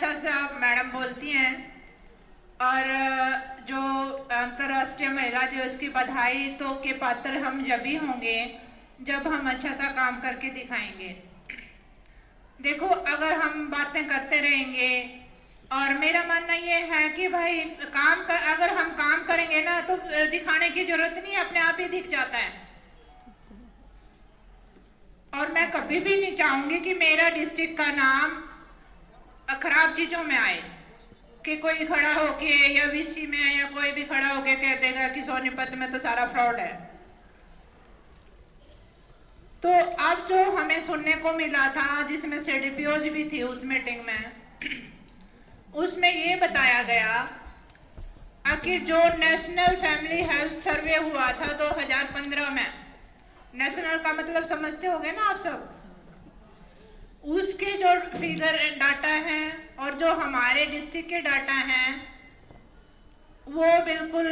अच्छा से आप मैडम बोलती हैं, और जो अंतर्राष्ट्रीय महिला दिवस की बधाई तो के पात्र हम जब भी होंगे जब हम अच्छा सा काम करके दिखाएंगे। देखो, अगर हम बातें करते रहेंगे, और मेरा मानना ये है कि भाई अगर हम काम करेंगे ना तो दिखाने की जरूरत नहीं, अपने आप ही दिख जाता है। और मैं कभी भी नहीं चाहूंगी कि मेरा डिस्ट्रिक्ट का नाम खराब चीजों में आए, कि कोई खड़ा होके या वीसी में या कोई भी खड़ा होके कह देगा कि सोनीपत में तो सारा फ्रॉड है। तो अब जो हमें सुनने को मिला था, जिसमें सीडीपीओज भी थी उस मीटिंग में, उसमें ये बताया गया कि जो नेशनल फैमिली हेल्थ सर्वे हुआ था 2015 में, नेशनल का मतलब समझते होंगे ना आप सब, उसके जो फिगर डाटा हैं और जो हमारे डिस्ट्रिक्ट के डाटा हैं वो बिल्कुल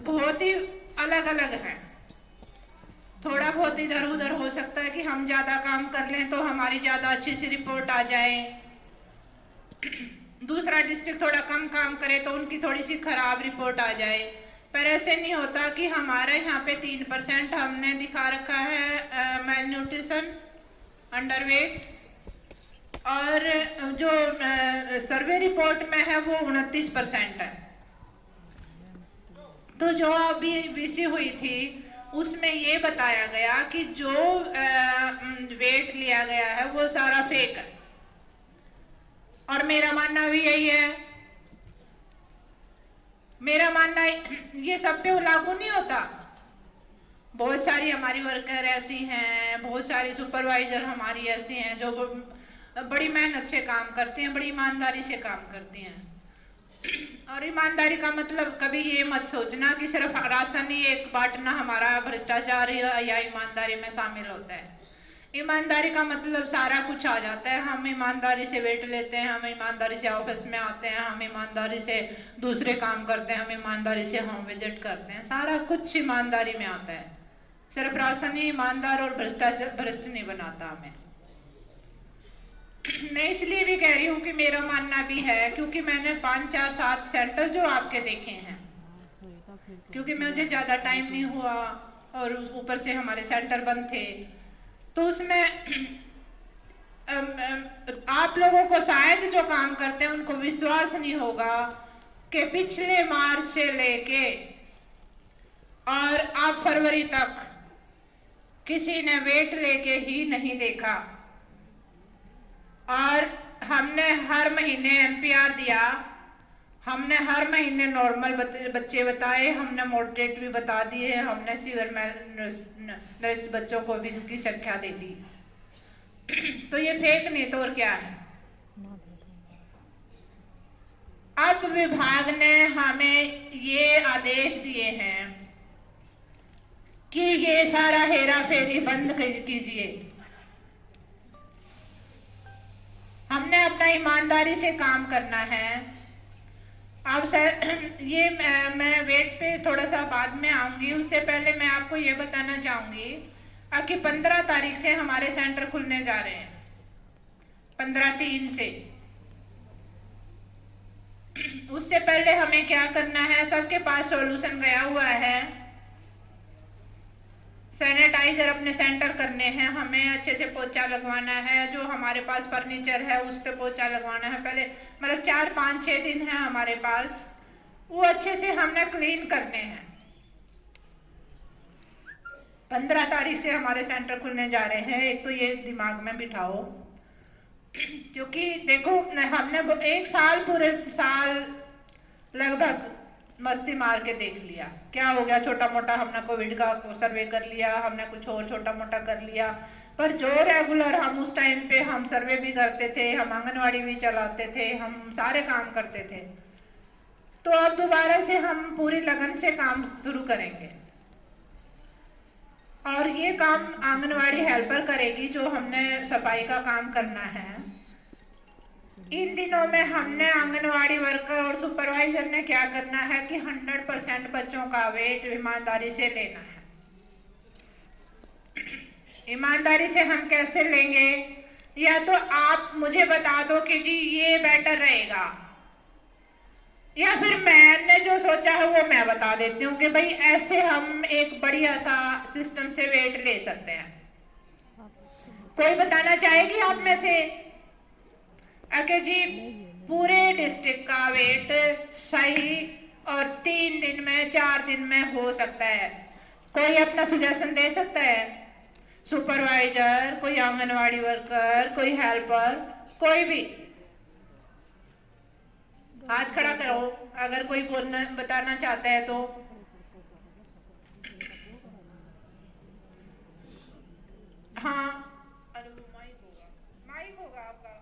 बहुत ही अलग अलग हैं। थोड़ा बहुत इधर उधर हो सकता है कि हम ज्यादा काम कर लें तो हमारी ज्यादा अच्छी सी रिपोर्ट आ जाए, दूसरा डिस्ट्रिक्ट थोड़ा कम काम करे तो उनकी थोड़ी सी खराब रिपोर्ट आ जाए। पर ऐसे नहीं होता कि हमारे यहाँ पे 3% हमने दिखा रखा है मेल न्यूट्रिशन, अंडरवेट, और जो सर्वे रिपोर्ट में है वो 29% है। तो जो अभी बीसी हुई थी उसमें ये बताया गया कि जो वेट लिया गया है वो सारा फेक है, और मेरा मानना भी यही है। मेरा मानना ये सब पे लागू नहीं होता। बहुत सारी हमारी वर्कर ऐसी हैं, बहुत सारी सुपरवाइजर हमारी ऐसी हैं जो बड़ी मेहनत से काम करती हैं, बड़ी ईमानदारी से काम करती हैं। और ईमानदारी का मतलब कभी ये मत सोचना कि सिर्फ राशन ही एक बांटना हमारा भ्रष्टाचार या ईमानदारी में शामिल होता है। ईमानदारी का मतलब सारा कुछ आ जाता है। हम ईमानदारी से वेट लेते हैं, हम ईमानदारी से ऑफिस में आते हैं, हम ईमानदारी से दूसरे काम करते हैं, हम ईमानदारी से होम विजिट करते हैं, सारा कुछ ईमानदारी में आता है। सिर्फ राशन ही ईमानदार और भ्रष्ट नहीं बनाता हमें। मैं इसलिए भी कह रही हूँ कि मेरा मानना भी है, क्योंकि मैंने 5, 4, 7 सेंटर जो आपके देखे हैं, क्योंकि मुझे ज्यादा टाइम नहीं हुआ और ऊपर से हमारे सेंटर बंद थे, तो उसमें आप लोगों को शायद जो काम करते हैं उनको विश्वास नहीं होगा कि पिछले मार्च से लेके और अब फरवरी तक किसी ने वेट लेके ही नहीं देखा, और हमने हर महीने एमपीआर दिया, हमने हर महीने नॉर्मल बच्चे बताए, हमने मॉडरेट भी बता दिए, हमने सीवियर नर्स बच्चों को भी की संख्या दे दी। तो ये फेक नहीं तो और क्या है। अब विभाग ने हमें ये आदेश दिए हैं कि ये सारा हेरा फेरी बंद कीजिए। हमने अपना ईमानदारी से काम करना है। अब सर ये मैं वेट पे थोड़ा सा बाद में आऊंगी, उससे पहले मैं आपको ये बताना चाहूंगी कि 15 तारीख से हमारे सेंटर खुलने जा रहे हैं, 15/3 से। उससे पहले हमें क्या करना है, सबके पास सॉल्यूशन गया हुआ है। सैनिटाइजर अपने सेंटर करने हैं, हमें अच्छे से पोछा लगवाना है, जो हमारे पास फर्नीचर है उस पे पोछा लगवाना है। पहले मतलब 4, 5, 6 दिन है हमारे पास, वो अच्छे से हमने क्लीन करने हैं। 15 तारीख से हमारे सेंटर खुलने जा रहे हैं, एक तो ये दिमाग में बिठाओ, क्योंकि देखो हमने 1 साल पूरे साल लगभग मस्ती मार के देख लिया, क्या हो गया, छोटा मोटा हमने कोविड का सर्वे कर लिया, हमने कुछ और छोटा मोटा कर लिया, पर जो रेगुलर हम उस टाइम पे हम सर्वे भी करते थे, हम आंगनवाड़ी भी चलाते थे, हम सारे काम करते थे। तो अब दोबारा से हम पूरी लगन से काम शुरू करेंगे, और ये काम आंगनवाड़ी हेल्पर करेगी, जो हमने सफाई का काम करना है। इन दिनों में हमने आंगनवाड़ी वर्कर और सुपरवाइजर ने क्या करना है कि 100% बच्चों का वेट ईमानदारी से लेना है। ईमानदारी से हम कैसे लेंगे या तो आप मुझे बता दो कि जी ये बेटर रहेगा, या फिर मैंने जो सोचा है वो मैं बता देती हूँ कि भाई ऐसे हम एक बढ़िया सा सिस्टम से वेट ले सकते हैं। कोई बताना चाहेगी आप में से? अगर जी पूरे डिस्ट्रिक्ट का वेट सही और 3 दिन में 4 दिन में हो सकता है, कोई अपना सुजेशन दे सकता है? सुपरवाइजर, कोई आंगनवाड़ी वर्कर, कोई हेल्पर, कोई भी हाथ खड़ा करो अगर कोई बोलना बताना चाहता है तो। हाँ, अरे वो माइक होगा आपका।